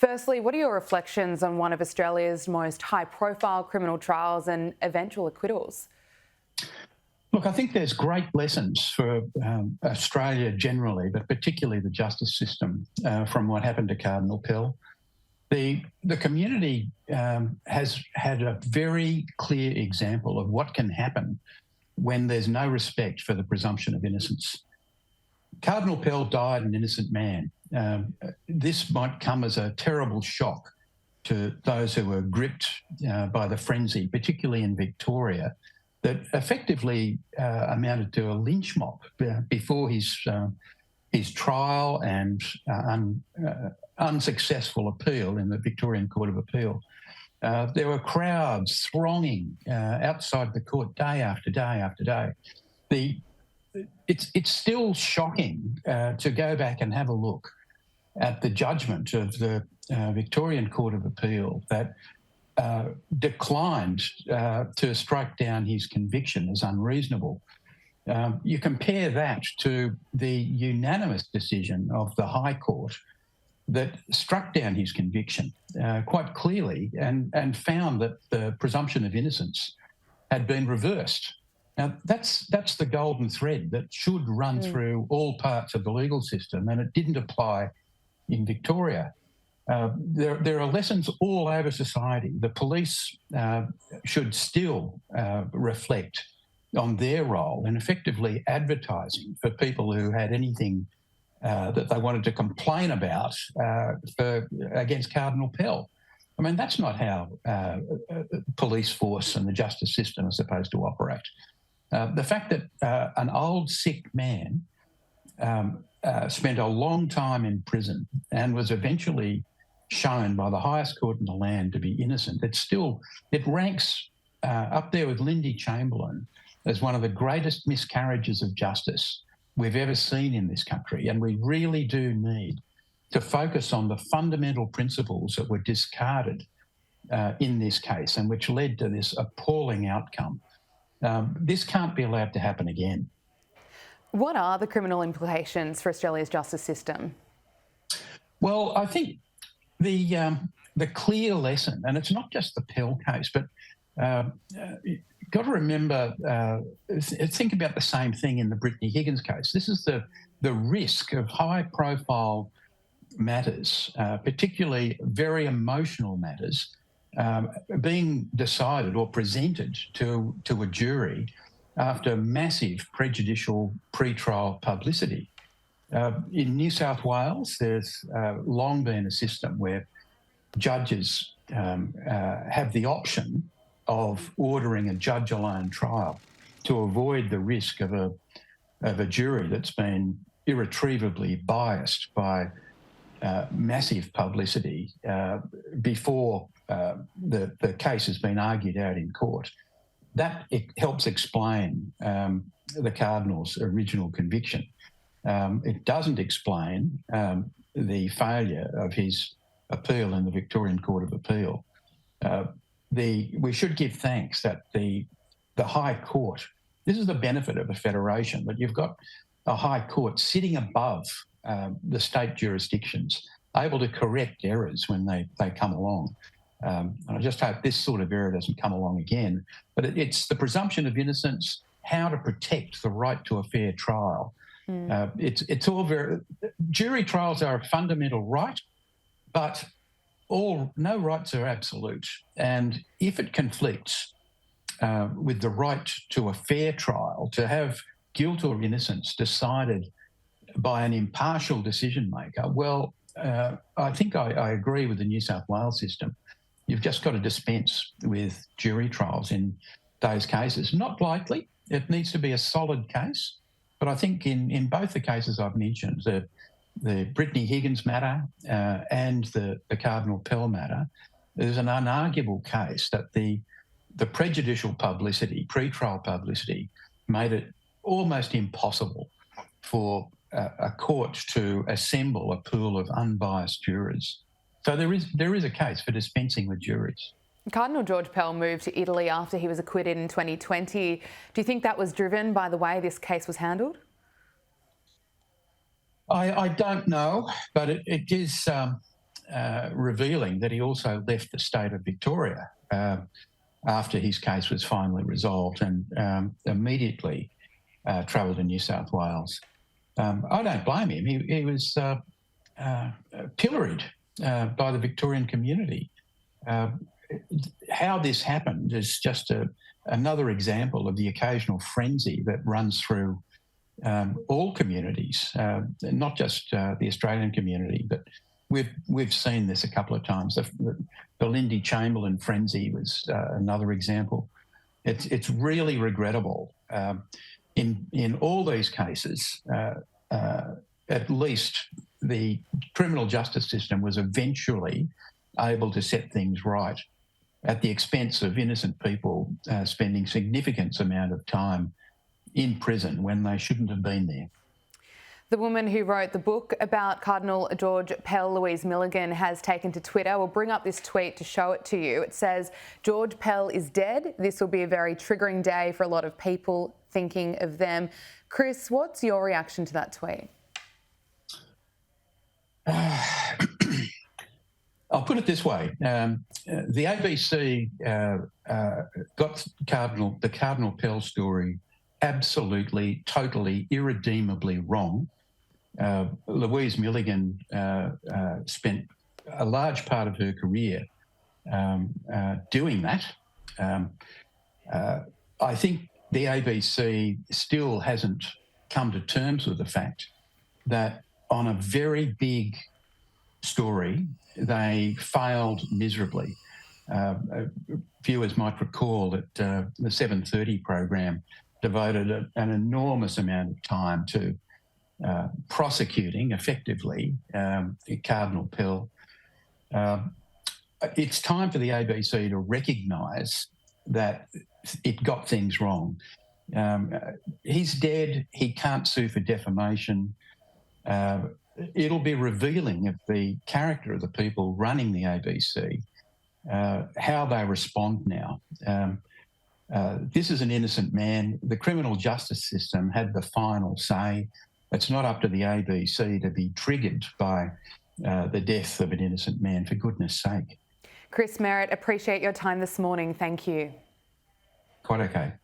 Firstly, what are your reflections on one of Australia's most high-profile criminal trials and eventual acquittals? Look, I think there's great lessons for Australia generally, but particularly the justice system from what happened to Cardinal Pell. The community has had a very clear example of what can happen when there's no respect for the presumption of innocence. Cardinal Pell died an innocent man. This might come as a terrible shock to those who were gripped by the frenzy, particularly in Victoria, that effectively amounted to a lynch mob before his trial and unsuccessful appeal in the Victorian Court of Appeal. There were crowds thronging outside the court day after day after day. It's still shocking to go back and have a look at the judgment of the Victorian Court of Appeal that declined to strike down his conviction as unreasonable. You compare that to the unanimous decision of the High Court that struck down his conviction quite clearly and found that the presumption of innocence had been reversed. Now, that's the golden thread that should run through all parts of the legal system, and it didn't apply in Victoria. There are lessons all over society. The police should still reflect on their role in effectively advertising for people who had anything that they wanted to complain about against Cardinal Pell. I mean, that's not how police force and the justice system are supposed to operate. The fact that an old, sick man spent a long time in prison and was eventually shown by the highest court in the land to be innocent, it ranks up there with Lindy Chamberlain as one of the greatest miscarriages of justice we've ever seen in this country. And we really do need to focus on the fundamental principles that were discarded in this case and which led to this appalling outcome. This can't be allowed to happen again. What are the criminal implications for Australia's justice system? Well, I think the clear lesson, and it's not just the Pell case, but you've got to remember, think about the same thing in the Brittany Higgins case. This is the risk of high-profile matters, particularly very emotional matters, being decided or presented to a jury after massive prejudicial pre-trial publicity. In New South Wales, there's long been a system where judges have the option of ordering a judge-alone trial to avoid the risk of a jury that's been irretrievably biased by massive publicity before the case has been argued out in court. That helps explain the Cardinal's original conviction. It doesn't explain the failure of his appeal in the Victorian Court of Appeal. We should give thanks that the High Court, this is the benefit of a federation, that you've got a High Court sitting above the state jurisdictions, able to correct errors when they come along. And I just hope this sort of error doesn't come along again. But it's the presumption of innocence, how to protect the right to a fair trial. It's all jury trials are a fundamental right, but no rights are absolute. And if it conflicts with the right to a fair trial, to have guilt or innocence decided by an impartial decision maker, well, I think I agree with the New South Wales system. You've just got to dispense with jury trials in those cases. Not likely. It needs to be a solid case. But I think in both the cases I've mentioned, the Brittany Higgins matter and the Cardinal Pell matter, there's an unarguable case that the prejudicial publicity, pre-trial publicity, made it almost impossible for a court to assemble a pool of unbiased jurors. So there is a case for dispensing with juries. Cardinal George Pell moved to Italy after he was acquitted in 2020. Do you think that was driven by the way this case was handled? I don't know, but it is revealing that he also left the state of Victoria after his case was finally resolved and immediately travelled to New South Wales. I don't blame him. He was pilloried by the Victorian community. How this happened is just another example of the occasional frenzy that runs through all communities, not just the Australian community, but we've seen this a couple of times. The Lindy Chamberlain frenzy was another example. It's really regrettable. In all these cases, at least the criminal justice system was eventually able to set things right at the expense of innocent people spending significant amount of time in prison when they shouldn't have been there. The woman who wrote the book about Cardinal George Pell, Louise Milligan, has taken to Twitter. We'll bring up this tweet to show it to you. It says, "George Pell is dead. This will be a very triggering day for a lot of people thinking of them." Chris, what's your reaction to that tweet? I'll put it this way. The ABC got the Cardinal Pell story absolutely, totally, irredeemably wrong. Louise Milligan spent a large part of her career doing that. I think the ABC still hasn't come to terms with the fact that on a very big story, they failed miserably. Viewers might recall that the 7:30 program devoted an enormous amount of time to prosecuting effectively Cardinal Pell. It's time for the ABC to recognise that it got things wrong. He's dead. He can't sue for defamation. It'll be revealing of the character of the people running the ABC, how they respond now. This is an innocent man. The criminal justice system had the final say. It's not up to the ABC to be triggered by the death of an innocent man, for goodness sake. Chris Merritt, appreciate your time this morning. Thank you. Quite okay.